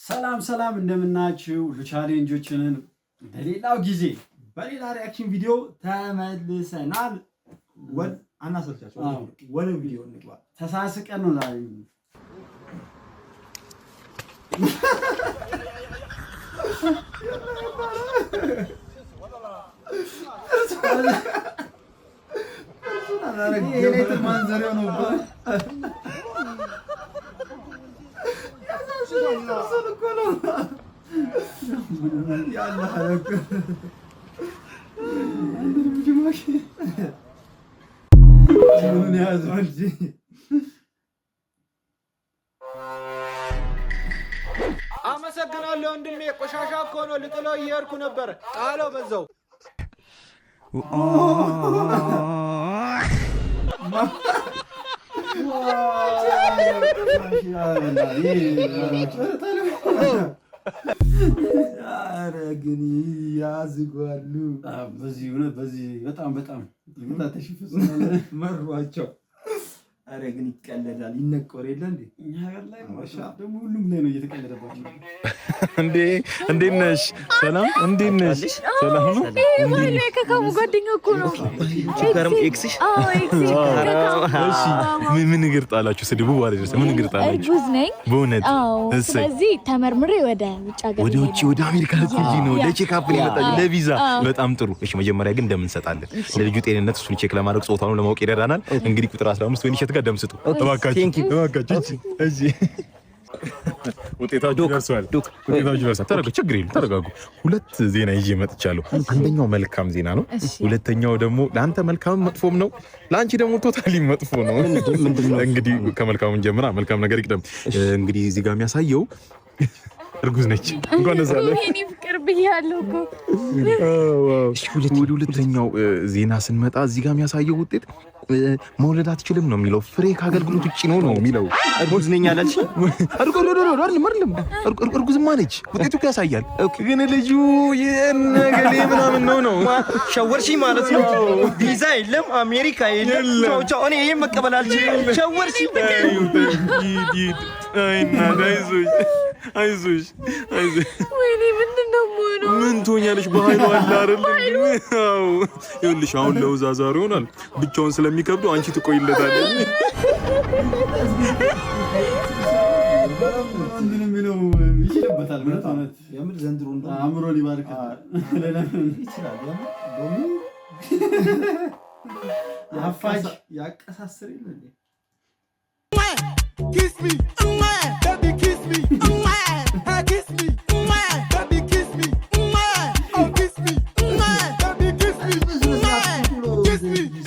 ሰላም እንደምናችሁ ቻሌንጆችን በሌላው ጊዜ በሌላ ሪአክሽን ቪዲዮ ተመልሰናል። አናሰልቻችሁ ወደ ቪዲዮ እንግባ። ተሳስቀን ነው ዛሬ አመሰግናለሁ ወንድሜ። ቆሻሻ እኮ ነው ልጥለው እየሄድኩ ነበር። ጣለው በዛው። አረ ግን ያዝጓሉ። በዚህ በጣም መሯቸው። አረ ግን ይቀለዳል፣ ይነቆር የለ እንዴ? እኛ ሀገር ላይ ማሻ ደግሞ ሁሉም ላይ ነው እየተቀለደባቸው። እንዴት ነሽ? ሰላም እንዴት ነሽ? ሰላም ነው እንዴ? ከካሙ ጓደኛ እኮ ነው። ችግርም ኤክስሽ? እሺ ምን ንግር ጣላችሁ? ስድቡ ባለ ደረሰ። ምን ንግር ጣላችሁ? እርጉዝ ነኝ በእውነት። ስለዚህ ተመርምሬ ወደ ውጭ ሀገር ወደ አሜሪካ ልትሄጂ ነው? ለቼክአፕ ነው ለቪዛ። በጣም ጥሩ። እሺ መጀመሪያ ግን እንደምንሰጣለን ለልጁ ጤንነት እሱን ቼክ ለማድረግ ጾታውን ለማወቅ ይረዳናል። እንግዲህ ቁጥር 15 ወይንሸት ጋር ደም ስጡ እባካችሁ። እሺ ውጤታችሁ ደርሷል። ተረጋጉ፣ ችግር የለም ተረጋጉ። ሁለት ዜና ይዤ መጥቻለሁ። አንደኛው መልካም ዜና ነው። ሁለተኛው ደግሞ ለአንተ መልካም መጥፎም ነው፣ ለአንቺ ደግሞ ቶታሊ መጥፎ ነው። እንግዲህ ከመልካሙን ጀምራ። መልካም ነገር ይቅደም። እንግዲህ እዚህ ጋር የሚያሳየው እርጉዝ ነች። እንኳን ደስ አለሽ። እኔ ፍቅር ብያለሁ እኮ። ወደ ሁለተኛው ዜና ስንመጣ እዚህ ጋር የሚያሳየው ውጤት መውለድ አትችልም ነው የሚለው። ፍሬ ከአገልግሎት ውጪ ነው የሚለው። እርጉዝ ነኝ አለች። እርጉዝማ ነች። ውጤቱ እኮ ያሳያል። ግን ልጁ የነገሌ ምናምን ነው። ሸወርሺ ማለት ነው። ቪዛ የለም፣ አሜሪካ የለም። ቻው እኔ ይሄን መቀበል አልችልም። ሸወርሺ አይዞሽ። ወይኔ ምንድነው የምሆነው? ምን ትሆኛለሽ? በኃይሉ አለ አይደል? አዎ ይኸውልሽ፣ አሁን ለውዛዛሩ ይሆናል ብቻውን ስለሚከብዱ አንቺ ትቆይለታለሽ። ይችልበታል ማለት የምር ዘንድሮ አእምሮ ሊባርክ ይችላል። ያፋጅ ያቀሳስር ይላል። Kiss me, baby, kiss me, kiss me, baby, kiss me, oh kiss me, baby, kiss me, kiss me.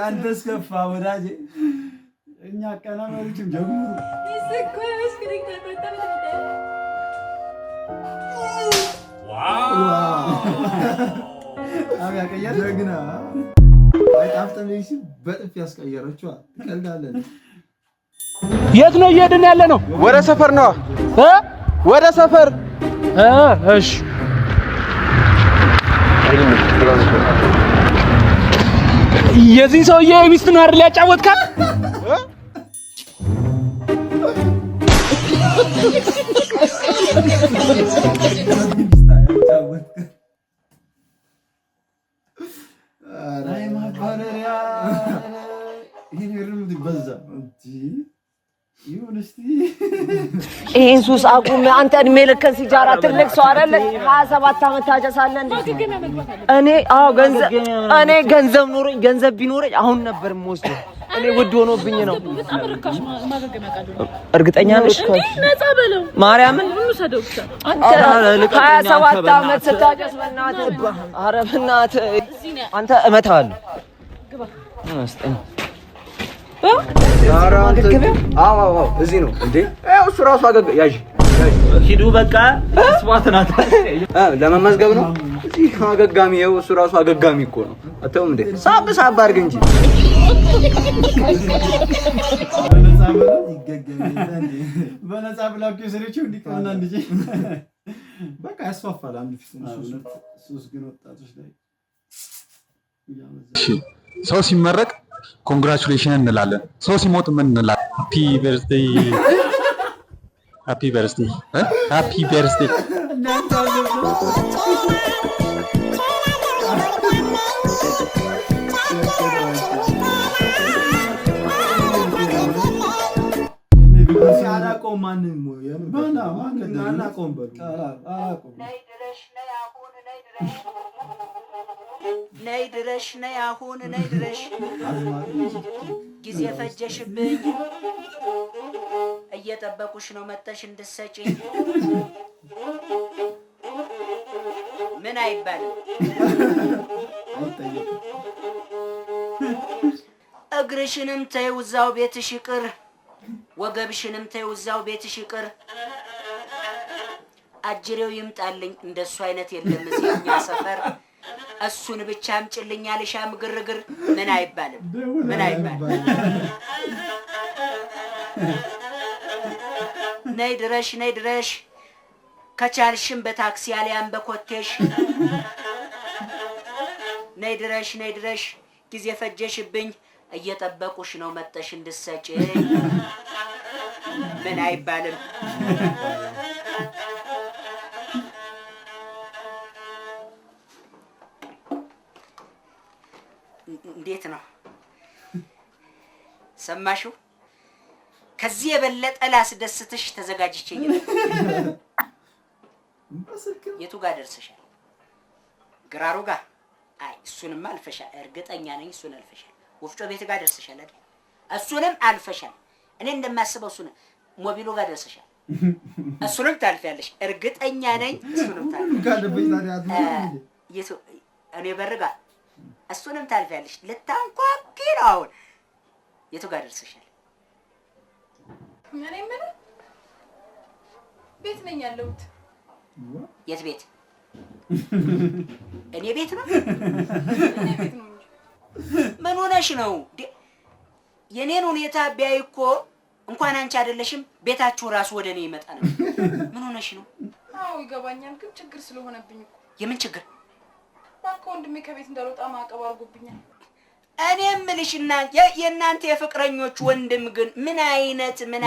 አንተስ ከፋ ወዳጄ። እኛ ቀናማዎችም ጀምሩ ይስኮሽ ክሪክ ተቆጣ። ዋው አብያ ቀየረ ደግና አይጣፍጠኝሽ በጥፍ ያስቀየረችዋ። ትቀልዳለህ። የት ነው እየሄድን ያለ ነው? ወደ ሰፈር ነው። ወደ ሰፈር። እሺ የዚህ ሰውዬ ሚስት ነው አይደል ያጫወትካት? አይ ማባረሪያ ይሄን ይርምድ በዛ እንጂ ይሁን። እስቲ ይሄን ሱስ አቁም። አንተ እድሜ ልክህን ሲጃራ ትልቅ ሰው አይደለ? 27 ዓመት ታጨሳለህ እንዴ? እኔ ገንዘብ ኖረኝ፣ ገንዘብ ቢኖረኝ አሁን ነበር የምወስደው። እኔ ውድ ሆኖብኝ ነው። በጣም ርካሽ ማገገም ያውቃሉ። እርግጠኛ ነሽ? ነፃ በለው ማርያምን። ሰደው ብቻ አንተ 27 ዓመት ስታጨስ በእናትህ። ኧረ በእናትህ አንተ እመታለሁ። ግባ አስጠኝ። አዎ እዚህ ነው እንዴ? እሱ ራሱ ያዥ ሂዱ በቃ ስዋት ናት። ለመመዝገብ ነው እዚህ አገጋሚ። እሱ ራሱ አገጋሚ እኮ ነው። አተውም እንዴ ሳብ ሳብ አድርግ እንጂ በነፃ ብላክ የሰረችው እንዲቀና እንጂ በቃ ያስፋፋል። አንድ ሱስ ግን ወጣቶች ላይ ሰው ሲመረቅ ኮንግራቹሌሽን እንላለን። ሰው ሲሞት ምን እንላለን? ሃፒ በርዝዴይ ሃፒ በርዝዴይ ሃፒ በርዝዴይ። አላውቀውም ማንን አላውቀውም በሉ ነይ ድረሽ ነይ አሁን ነይ ድረሽ ጊዜ ፈጀሽብኝ እየጠበቁሽ ነው መተሽ እንድትሰጪኝ ምን አይባልም እግርሽንም ተይው እዛው ቤትሽ ይቅር ወገብሽንም ተይው እዛው ቤትሽ ይቅር አጅሬው ይምጣልኝ እንደሱ አይነት የለም እዚህኛ ሰፈር እሱን ብቻ አምጪልኝ አልሻም ግርግር ምን አይባልም ምን አይባልም ነይ ድረሽ ከቻልሽም በታክሲ አሊያም በኮቴሽ ነይ ድረሽ ጊዜ ፈጀሽብኝ እየጠበቁሽ ነው መተሽ እንድትሰጪኝ ምን አይባልም እንዴት ነው ሰማሽው ከዚህ የበለጠ ላስደስትሽ ተዘጋጅቼ የቱ ጋር ደርሰሻል ግራሩ ጋር አይ እሱንም አልፈሻል እርግጠኛ ነኝ እሱን አልፈሻል ወፍጮ ቤት ጋር ደርሰሻል አይደል እሱንም አልፈሻል እኔ እንደማስበው እሱን ሞቢሉ ጋር ደርሰሻል እሱንም ታልፊያለሽ እርግጠኛ ነኝ እሱንም ታልፊያለሽ እኔ በርጋ እሱንም ታልፊያለሽ ልታንኳኪ ነው አሁን የቱ ጋር ደርሰሻል እኔ ምን ቤት ነኝ ያለሁት የት ቤት እኔ ቤት ነው እኔ ቤት ነው ምን ሆነሽ ነው የኔን ሁኔታ ቢያይ እኮ እንኳን አንቺ አይደለሽም ቤታችሁ ራሱ ወደኔ ይመጣ ነው ምን ሆነሽ ነው አዎ ይገባኛል ግን ችግር ስለሆነብኝ እኮ የምን ችግር ባንኮ ወንድሜ ከቤት እንዳልወጣ ማዕቀብ አድርጎብኛል እኔ የምልሽና የእናንተ የፍቅረኞች ወንድም ግን ምን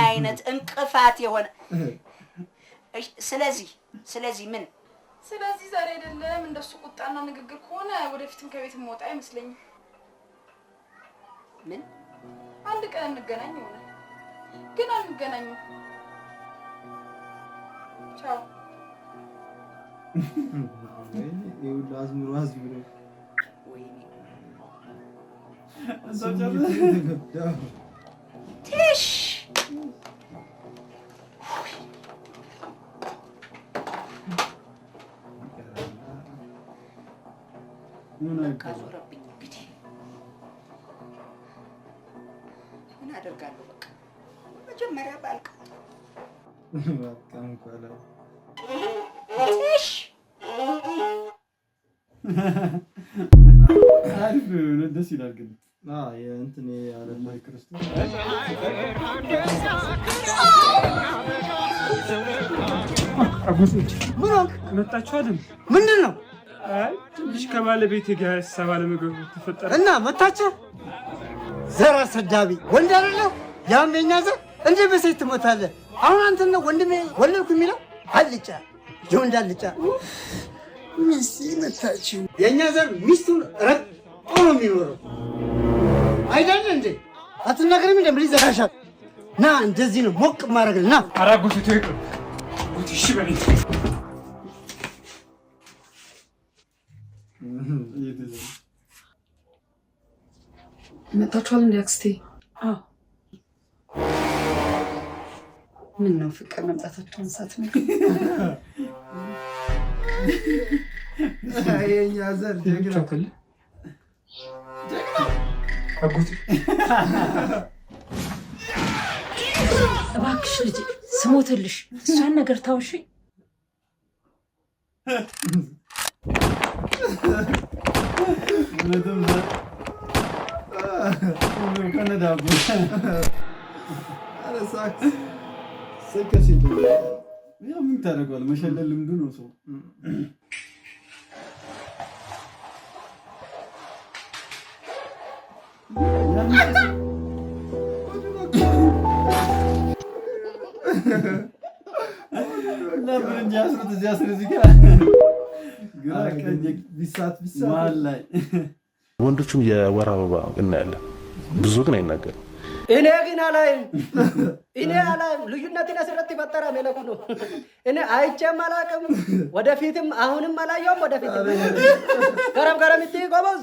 አይነት እንቅፋት የሆነ ስለዚህ ምን ስለዚህ ዛሬ አይደለም እንደሱ ቁጣና ንግግር ከሆነ ወደፊትም ከቤት መውጣ አይመስለኝም ምን አንድ ቀን እንገናኝ ይሆናል ግን አንገናኝም ቻው ይሁን አዝምሮ ወይኔ ትሽ ዞረብኝ እንግዲህ ምን አደርጋለሁ በቃ መጀመሪያ ባልቀጥ ትሽ አሪፍ ነው ደስ ይላል ግን የእንትን ያለማይ ክርስቶስ አጎቶች ምን መጣችሁ አይደል ምንድነው አይ ትንሽ ከባለቤቴ ጋር ሰባለ ምግብ ተፈጠረ እና መጣችሁ ዘራ ሰዳቢ ወንድ አይደለ ያም የኛ ዘር እንዴ በሴት ትሞታለህ አሁን አንተ ነው ወንድሜ ወለድኩ የሚለው አልጫ የወንድ አልጫ ሚስት መጣችሁ የኛ ዘር ሚስቱን ረግጦ ነው የሚኖረው አይደል እንዴ አትናገርም እንዴ ምን ይዘራሻል ና እንደዚህ ነው ሞቅ ማድረግ ና አራጎት ተይቁ እሺ በለኝ መጣችኋል እንዴ አክስቴ አዎ ምን ነው ፍቅር መምጣታችሁን ሳትነግሩ የኛ ዘር ጀግና አጎቴ እባክሽ ልጅ ስሞትልሽ እሷን ነገር ታውሺ ምን ታደርገዋለህ? መሸለል ልምዱ ነው ሰው ለምን እንጂ አስሩት እዚህ አስር እዚህ ጋር ግራ ቀኝ ቢሳት ማላይ ወንዶቹም የወር አበባ እናያለን፣ ብዙ ግን አይናገርም። እኔ ግን አላይም ልዩነትን አስረት ይፈጠራ መለኩ ነው። እኔ አይቼም አላውቅም፣ ወደፊትም አሁንም አላየውም። ወደፊትም ገረምቲ ጎበዝ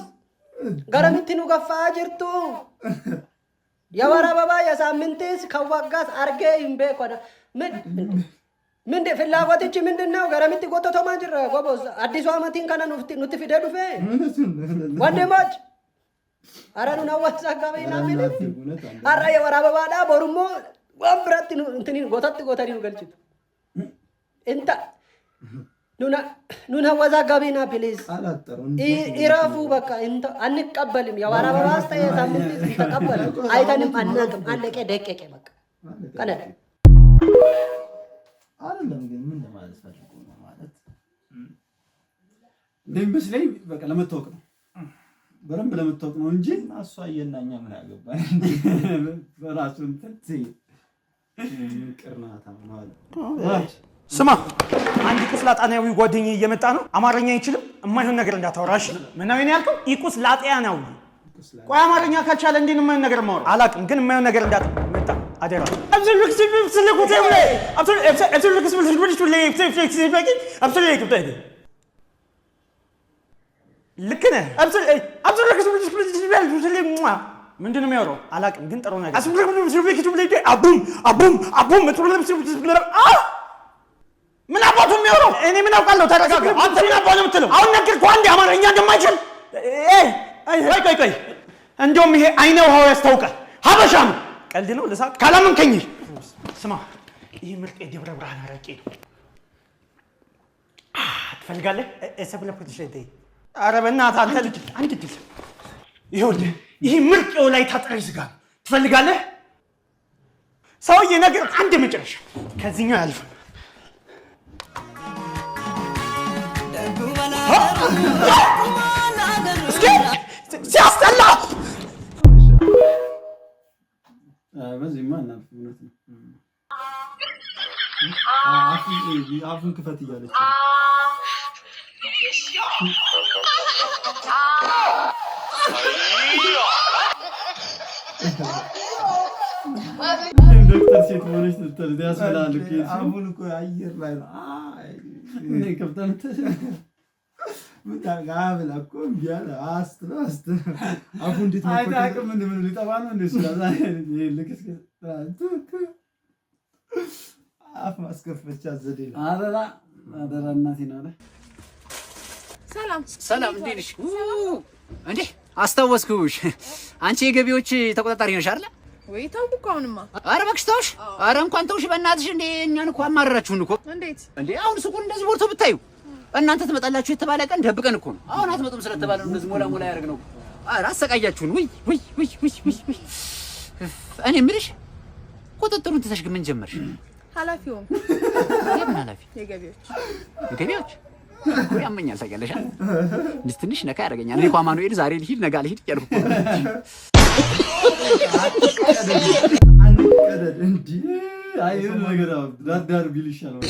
ገረምቲ ነው ገፋ ጅርቱ የወር አበባ የሳምንትስ ከዋጋስ አርጌ ይምቤ ኮና ምን ፍላጎትች ምንድነው? ገረምቲ ጎተቶ ማጅራ ጎበዝ አዲሱ አመቲን ከነ ኑት ፊደ ዱፌ ወንድሞች አራኑ ናዋስ አጋበይና ምን አራ የወር አበባ ዳ ቦሩሞ ወብረት እንትን ጎተኒ ነው ገልጭቱ እንታ ኑና ወዛ ጋቢና ፕሊዝ ኢራፉ በቃ እንታ አንቀበልም። የወር አበባ አስተያ ሳምንት ተቀበል አይተንም አናቅም። አለቀ ደቀቀ በቃ ከነደ አይደለም ግን ምን ለማለት ፈልጎ ነው ማለት እንደሚመስለኝ በቃ ለመታወቅ ነው፣ በረንብ ለመታወቅ ነው እንጂ እሷ አየናኛ ምን ያገባኝ በራሱ እንትን ቅርናታ ማለት ስማ፣ አንድ ቁስላጣናዊ ጓደኛዬ እየመጣ ነው። አማርኛ አይችልም። የማይሆን ነገር እንዳታወራሽ። ምናምን ነው ያልከው? ቁስላጣናዊ ቆይ፣ አማርኛ ካልቻለ እንዴት ነው የማይሆን ነገር ማወራ? አላውቅም፣ ግን የማይሆን ነገር እንዳትመጣ አደራ። ልክ ነህ። ምንድን ነው የሚያወራው? አላውቅም፣ ግን ጥሩ ነገር ምን አባቱ የሚያወራው? እኔ ምን አውቃለሁ? ተረጋጋ። አንተ ምን አባቱ ነው የምትለው? አሁን ነገርኩህ አንዴ አማርኛ እንደማይችል። ቆይ እንደውም ይሄ አይነ ውሃው ያስታውቃል። ሀበሻ ነው። ቀልድ ነው። ልሳቅ ካላመንከኝ ስማ፣ ይሄ ምርጥ የደብረ ብርሃን አረቄ ነው። ትፈልጋለህ? ኧረ በእናትህ አንተ ልጅ አንድ ድል። ይኸውልህ ይሄ ምርጥ የወላይታ ጥሬ ስጋ ነው። ትፈልጋለህ? ሰውዬ ነገር አንድ መጨረሻ ከዚህኛው ያልፍ እስኪ ሲያስጠላ በዚህ ማን ነው አፉን ክፈት እያለች ዶክተር ሴት ሆነች ትተል ያስላል አፉን እኮ አየር ላይ ነው እኔ ከብተን ምታጋብላ እኮ ቢያለ አስት አፉ እንዴት ነው አይታቅም ምን ሊጠባ ነው እንዴ ስለዛ ልክስ አፍ ማስከፈቻ ዘዴ አደራ እናቴ ነው አይደል? ሰላም እንዴት ነሽ? እንዴ አስታወስኩሽ። አንቺ የገቢዎች ተቆጣጣሪ ነሽ አይደል? ወይ ታውቁ አሁንማ። ኧረ እባክሽ ተውሽ። ኧረ እንኳን ተውሽ በእናትሽ። እንዴ እኛን እኮ አማረራችሁን እኮ። እንዴት እንዴ አሁን ሱቁን እንደዚህ ቦርቶ ብታዩ እናንተ ትመጣላችሁ የተባለ ቀን ደብቀን እኮ ነው። አሁን አትመጡም ስለተባለ ነው እንደዚህ ሞላ ያደርግነው። ኧረ አሰቃያችሁን። ውይ እኔ የምልሽ ቁጥጥሩን ትተሽ ግን ምን ጀመርሽ? ኃላፊው የምን ኃላፊ? የገቢዎች ያመኛል ታውቂያለሽ አይደል? እንዴ ትንሽ ነካ ያደርገኛል። እኔ እኮ አማኑኤል ዛሬ ልሂድ ነገ ልሂድ እያልኩ አንቀደድ እንዴ አይው ነገር ዳር ቢል ይሻላል።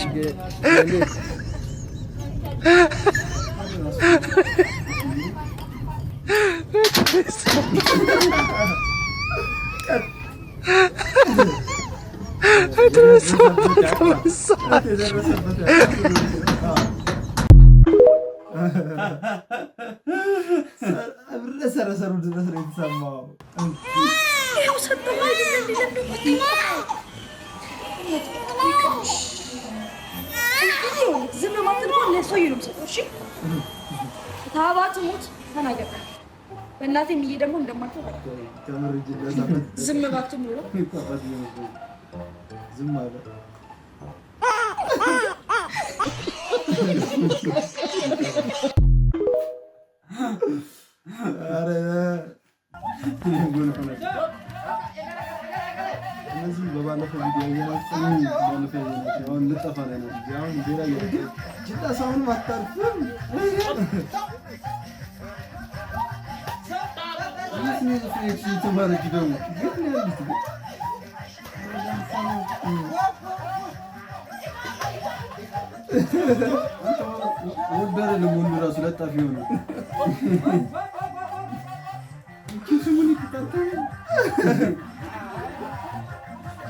ሰረሰሩ ድረስ ነው የተሰማው። ይኸው ሰጠው አይደለም ዝም ማለት ነው። ለሰው ይሉም ሰጠው። እሺ ታባት ሞት ተናገር። በእናቴ የሚዬ ደግሞ እንደማትተው ዝም ባትም ነው ዝም አለ። ኧረ እነዚህ በባለፈው ቪዲዮ ያየናቸው አሁን ልጠፋ ላይ ነው። አሁን ሌላ ጅላ ሰውን አታርፍም። ተማረች ደግሞ ወደረ ለሞኑ ራሱ ለጣፊ ሆነ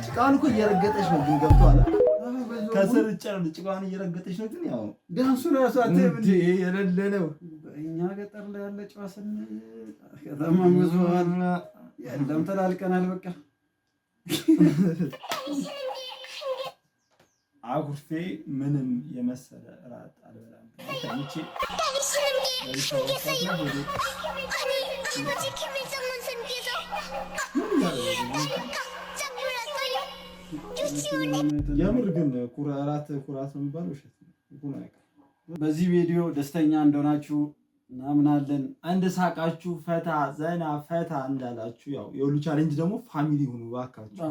ጭቃን እኮ እየረገጠች ነው ግን ገብቶሃል። ከስር ጭቃን እየረገጠች ነው ግን ያው ዳንሱ ራሱ አትም እንዴ የሌለ ነው። እኛ ገጠር ላይ ያለ ጨዋ ስንል ከተማ መስዋዕት ያለም ተላልቀናል። በቃ አኩርፌ ምንም የመሰለ እራት አልበላም። ታንቺ የምር ግን ኩራት ነው የሚባለው ውሸት ነው። በዚህ ቪዲዮ ደስተኛ እንደሆናችሁ እናምናለን። እንደ ሳቃችሁ ፈታ ዘና ፈታ እንዳላችሁ ያው የሁሉ ቻሌንጅ ደግሞ ፋሚሊ ሁኑ ባካችሁ።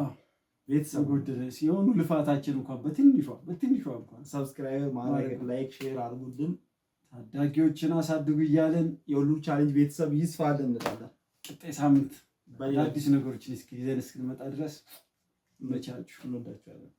ቤተሰብ ወደደ ሲሆኑ ልፋታችን እንኳን በትንሿ እንኳን ሰብስክራይብ ማድረግ ላይክ ሼር አድርጉልን። ታዳጊዎችን አሳድጉ እያለን የሁሉ ቻሌንጅ ቤተሰብ ይስፋልን እንላለን። ቀጣይ ሳምንት በአዲስ ነገሮችን እስኪ ይዘን እስክንመጣ ድረስ መቻችሁ እንወዳችኋለን።